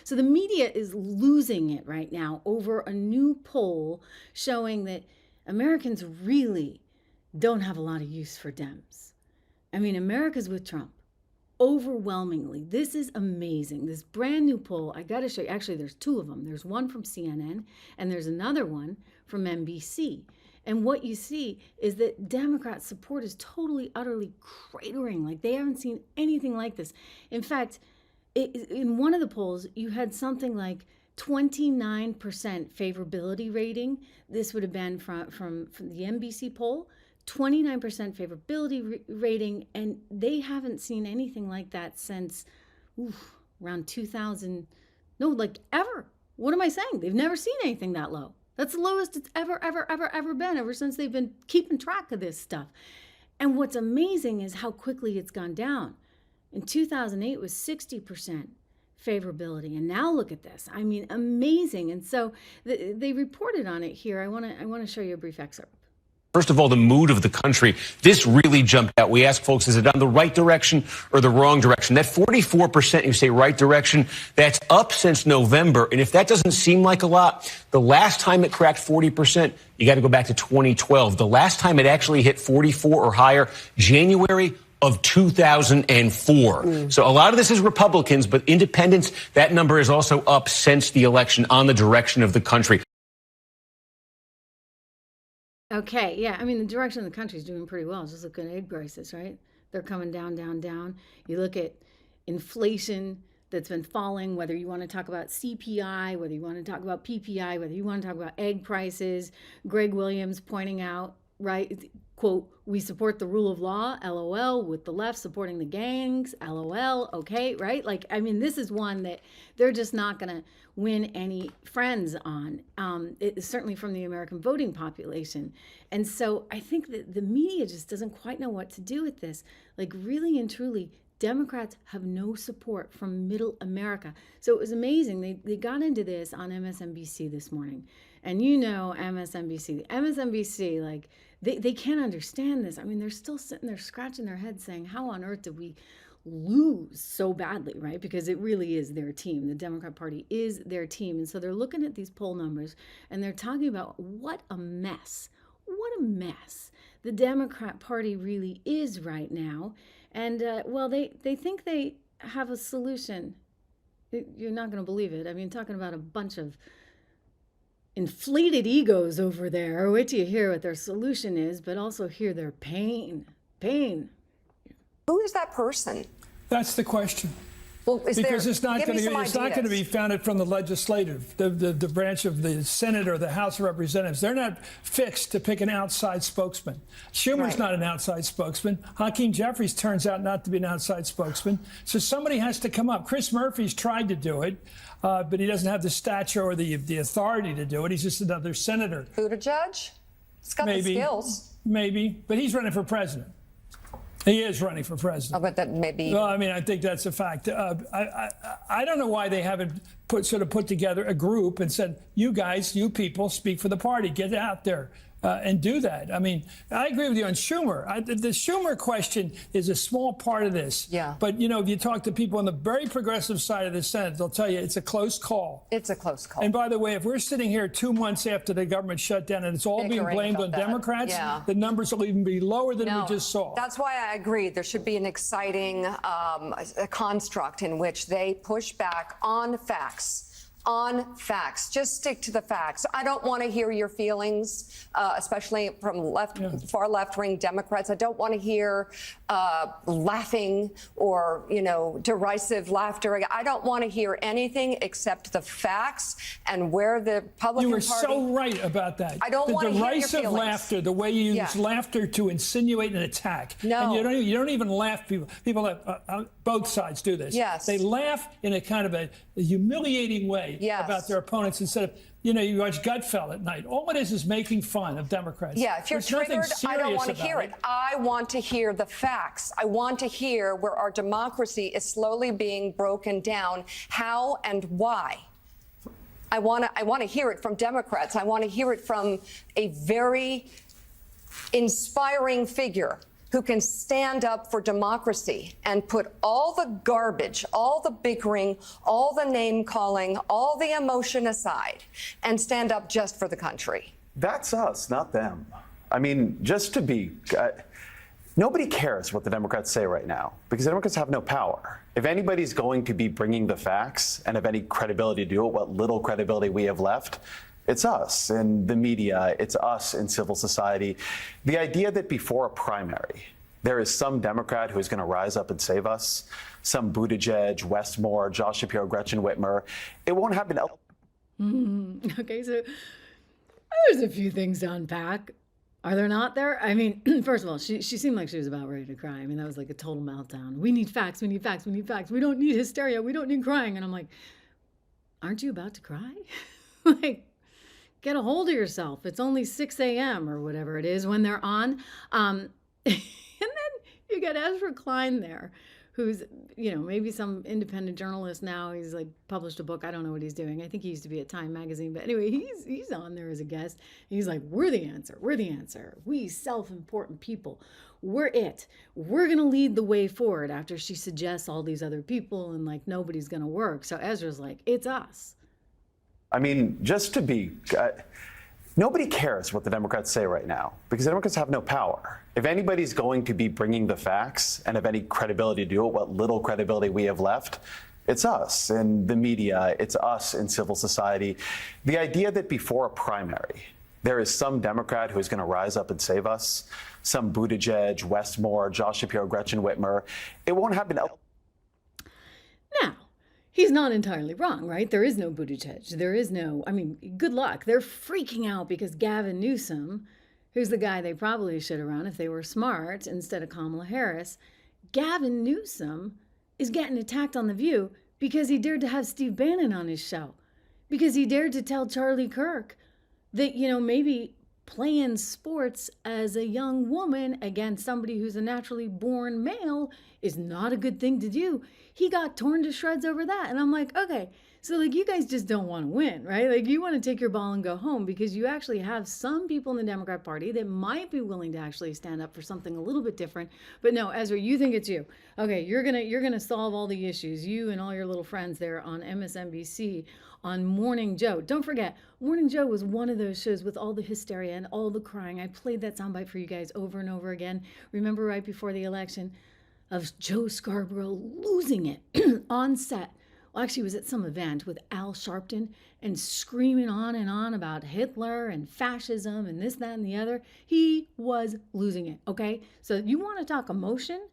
So the media is losing it right now over a new poll showing that Americans really don't have a lot of use for Dems. I mean, America's with Trump. Overwhelmingly. This is amazing. This brand new poll, I got to show you. Actually, there's two of them. There's one from CNN and there's another one from NBC. And what you see is that Democrat support is totally, utterly cratering. Like they haven't seen anything like this. In fact, in one of the polls, you had something like 29% favorability rating. This would have been from the NBC poll. 29% favorability rating, and they haven't seen anything like that since around 2000. No, like ever. What am I saying? They've never seen anything that low. That's the lowest it's ever been, ever since they've been keeping track of this stuff. And what's amazing is how quickly it's gone down. In 2008, it was 60% favorability, and now look at this. I mean, amazing. And so they reported on it here. I want to show you a brief excerpt. First of all, the mood of the country, this really jumped out. We ask folks, is it on the right direction or the wrong direction? That 44%, you say right direction, that's up since November. And if that doesn't seem like a lot, the last time it cracked 40%, you got to go back to 2012. The last time it actually hit 44 or higher, January of 2004. So a lot of this is Republicans, but independents, that number is also up since the election on the direction of the country. Okay, yeah, I mean, the direction of the country is doing pretty well. Just look at egg prices, right? They're coming down, down, down. You look at inflation that's been falling, whether you want to talk about CPI, whether you want to talk about PPI, whether you want to talk about egg prices. Greg Williams pointing out, right, quote, we support the rule of law, LOL, with the left supporting the gangs, LOL, okay, right? Like, I mean, this is one that they're just not going to win any friends on, certainly from the American voting population. And so I think that the media just doesn't quite know what to do with this. Like, really and truly, Democrats have no support from middle America. So it was amazing. They got into this on MSNBC this morning. And you know MSNBC, like, they can't understand this. I mean, they're still sitting there scratching their heads saying, how on earth did we lose so badly, right? Because it really is their team. The Democrat Party is their team. And so they're looking at these poll numbers and they're talking about what a mess the Democrat Party really is right now. And, well, they think they have a solution. You're not going to believe it. I mean, talking about a bunch of inflated egos over there. Wait till you hear what their solution is, but also hear their pain. Who is that person? That's the question. Well, because it's not going to be founded from the legislative, the branch of the Senate or the House of Representatives. They're not fixed to pick an outside spokesman. Schumer's not an outside spokesman. Hakeem Jeffries turns out not to be an outside spokesman. So somebody has to come up. Chris Murphy's tried to do it, but he doesn't have the stature or the authority to do it. He's just another senator. Buttigieg? He's got the skills. Maybe, but he's running for president. He is running for president. Oh, but that may be. Well, I mean, I think that's a fact. I don't know why they haven't put together a group and said, you guys, you people, speak for the party. Get out there and do that. I mean, I agree with you on Schumer. The Schumer question is a small part of this. Yeah. But, you know, if you talk to people on the very progressive side of the Senate, they'll tell you it's a close call. It's a close call. And by the way, if we're sitting here 2 months after the government shut down and it's all being blamed on Democrats, the numbers will even be lower than we just saw. That's why I agree. There should be an exciting construct in which they push back on facts. Just stick to the facts. I don't want to hear your feelings, especially from far left-wing Democrats. I don't want to hear laughing or, you know, derisive laughter. I don't want to hear anything except the facts and where the Republican Party. You were so right about that. I don't want to hear your feelings. The derisive laughter, the way you use laughter to insinuate an attack. No. And you don't even laugh. People both sides do this. Yes. They laugh in a kind of a humiliating way about their opponents instead of, you know, you watch Gutfeld at night. All it is making fun of Democrats. Yeah, if you're triggered, I don't want to hear it. I want to hear the facts. I want to hear where our democracy is slowly being broken down, how and why. I want to hear it from Democrats. I want to hear it from a very inspiring figure who can stand up for democracy and put all the garbage, all the bickering, all the name calling, all the emotion aside and stand up just for the country. That's us, not them. I mean, just to be, nobody cares what the Democrats say right now because the Democrats have no power. If anybody's going to be bringing the facts and have any credibility to do it, what little credibility we have left, it's us in the media, it's us in civil society. The idea that before a primary, there is some Democrat who is going to rise up and save us, some Buttigieg, Westmore, Josh Shapiro, Gretchen Whitmer, it won't happen. Okay, so there's a few things to unpack. Are there not there? I mean, first of all, she seemed like she was about ready to cry. I mean, that was like a total meltdown. We need facts, we need facts, we need facts. We don't need hysteria, we don't need crying. And I'm like, aren't you about to cry? Like, get a hold of yourself. It's only 6 a.m. or whatever it is when they're on. And then you got Ezra Klein there, who's, you know, maybe some independent journalist now. He's like published a book. I don't know what he's doing. I think he used to be at Time magazine. But anyway, he's on there as a guest. He's like, we're the answer. We're the answer. We self-important people. We're it. We're going to lead the way forward after she suggests all these other people and like nobody's going to work. So Ezra's like, it's us. I mean, just to be, nobody cares what the Democrats say right now because the Democrats have no power. If anybody's going to be bringing the facts and have any credibility to do it, what little credibility we have left, it's us in the media, it's us in civil society. The idea that before a primary, there is some Democrat who is going to rise up and save us, some Buttigieg, Westmore, Josh Shapiro, Gretchen Whitmer, it won't happen. Now, he's not entirely wrong, right? There is no Buttigieg. There is no, I mean, good luck. They're freaking out because Gavin Newsom, who's the guy they probably should have run if they were smart instead of Kamala Harris, Gavin Newsom is getting attacked on The View because he dared to have Steve Bannon on his show, because he dared to tell Charlie Kirk that, you know, maybe playing sports as a young woman against somebody who's a naturally born male is not a good thing to do. He got torn to shreds over that. And I'm like, okay, so like you guys just don't want to win, right? Like you want to take your ball and go home because you actually have some people in the Democrat Party that might be willing to actually stand up for something a little bit different. But no, Ezra, you think it's you. Okay, you're gonna solve all the issues, you and all your little friends there on MSNBC on Morning Joe. Don't forget, Morning Joe was one of those shows with all the hysteria and all the crying. I played that soundbite for you guys over and over again. Remember right before the election of Joe Scarborough losing it on set. Well, actually, he was at some event with Al Sharpton and screaming on and on about Hitler and fascism and this, that, and the other. He was losing it, okay? So you want to talk emotion?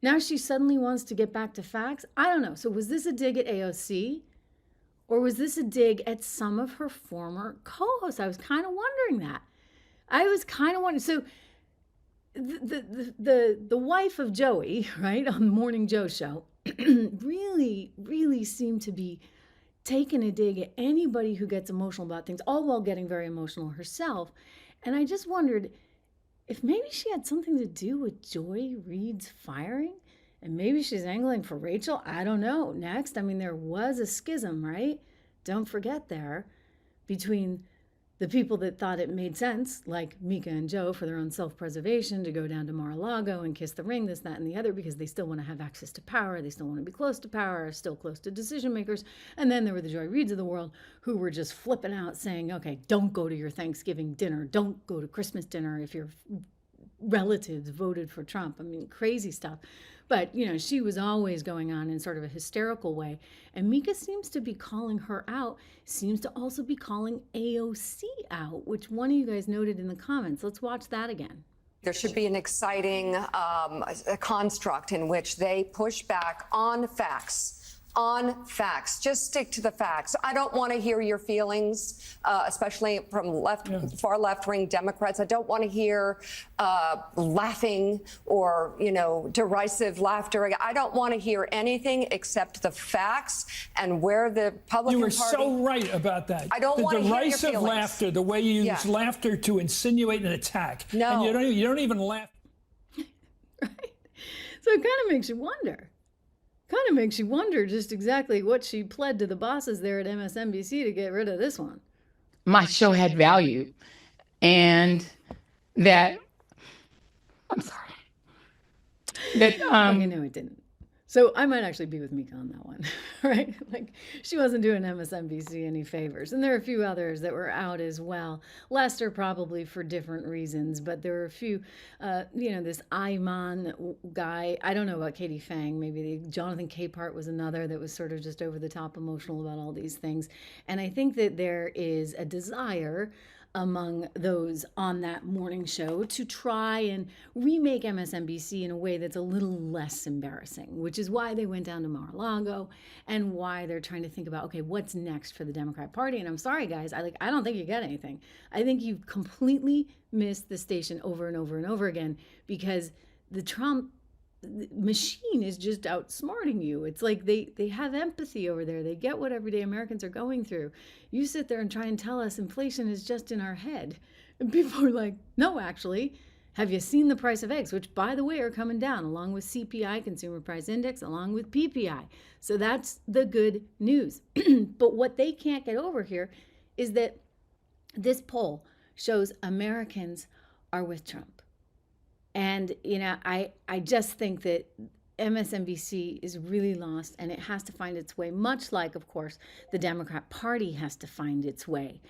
Now she suddenly wants to get back to facts? I don't know. So was this a dig at AOC? Or was this a dig at some of her former co-hosts? I was kind of wondering that. I was kind of wondering. So the wife of Joey, right, on the Morning Joe show, really seemed to be taking a dig at anybody who gets emotional about things, all while getting very emotional herself. And I just wondered if maybe she had something to do with Joy Reid's firing. And maybe she's angling for Rachel. I don't know. Next, I mean, there was a schism, right? Don't forget there, between the people that thought it made sense, like Mika and Joe, for their own self-preservation, to go down to Mar-a-Lago and kiss the ring, this, that, and the other, because they still want to have access to power. They still want to be close to power, still close to decision makers. And then there were the Joy Reids of the world who were just flipping out saying, okay, don't go to your Thanksgiving dinner. Don't go to Christmas dinner if your relatives voted for Trump. I mean, crazy stuff. But, you know, she was always going on in sort of a hysterical way. And Mika seems to be calling her out, seems to also be calling AOC out, which one of you guys noted in the comments. Let's watch that again. There should be an exciting construct in which they push back on facts. On facts. Just stick to the facts. I don't want to hear your feelings, especially from far left-wing Democrats. I don't want to hear laughing or, you know, derisive laughter. I don't want to hear anything except the facts and where the Republican Party... You were so right about that. I don't want to hear your feelings. The derisive laughter, the way you use laughter to insinuate an attack. No. And you don't even laugh. Right. So it kind of makes you wonder. Kind of makes you wonder just exactly what she pled to the bosses there at MSNBC to get rid of this one. My show had value, and that, I'm sorry, That Okay, no, it didn't. So I might actually be with Mika on that one, right? Like she wasn't doing MSNBC any favors. And there are a few others that were out as well. Lester probably for different reasons, but there were a few, this Iman guy. I don't know about Katie Fang. Maybe Jonathan Capehart was another that was sort of just over the top emotional about all these things. And I think that there is a desire among those on that morning show to try and remake MSNBC in a way that's a little less embarrassing, which is why they went down to Mar-a-Lago and why they're trying to think about, okay, what's next for the Democrat Party? And I'm sorry, guys, I don't think you get anything. I think you've completely missed the station over and over and over again because the Trump machine is just outsmarting you. It's like they have empathy over there. They get what everyday Americans are going through. You sit there and try and tell us inflation is just in our head. And people are like, no, actually, have you seen the price of eggs, which, by the way, are coming down along with CPI, Consumer Price Index, along with PPI. So that's the good news. But what they can't get over here is that this poll shows Americans are with Trump. And, I just think that MSNBC is really lost and it has to find its way, much like, of course, the Democrat Party has to find its way.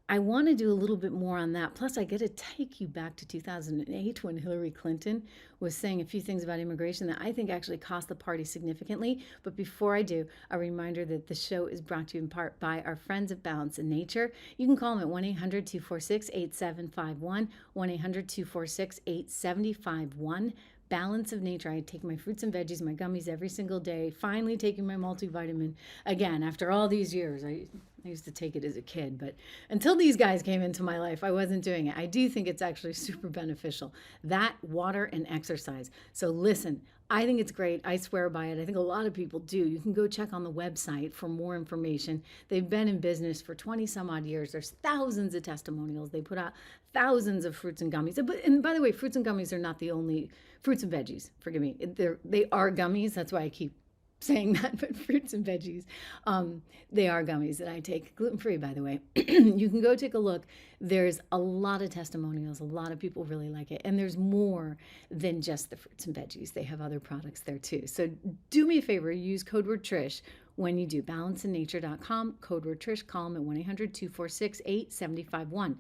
I want to do a little bit more on that. Plus, I get to take you back to 2008 when Hillary Clinton was saying a few things about immigration that I think actually cost the party significantly. But before I do, a reminder that the show is brought to you in part by our friends at Balance in Nature. You can call them at 1-800-246-8751, 1-800-246-8751. Balance of Nature. I take my fruits and veggies, my gummies every single day. Finally taking my multivitamin again after all these years. I used to take it as a kid, but until these guys came into my life, I wasn't doing it. I do think it's actually super beneficial. That, water, and exercise. So listen, I think it's great. I swear by it. I think a lot of people do. You can go check on the website for more information. They've been in business for 20 some odd years. There's thousands of testimonials. They put out thousands of fruits and gummies. And by the way, fruits and gummies are not the only fruits and veggies. Forgive me. They are gummies. That's why I keep saying that, but fruits and veggies, they are gummies that I take, gluten-free, by the way. You can go take a look. There's a lot of testimonials. A lot of people really like it. And there's more than just the fruits and veggies. They have other products there too. So do me a favor, use code word Trish when you do. Balanceinnature.com, code word Trish, call them at 1-800-246-8751.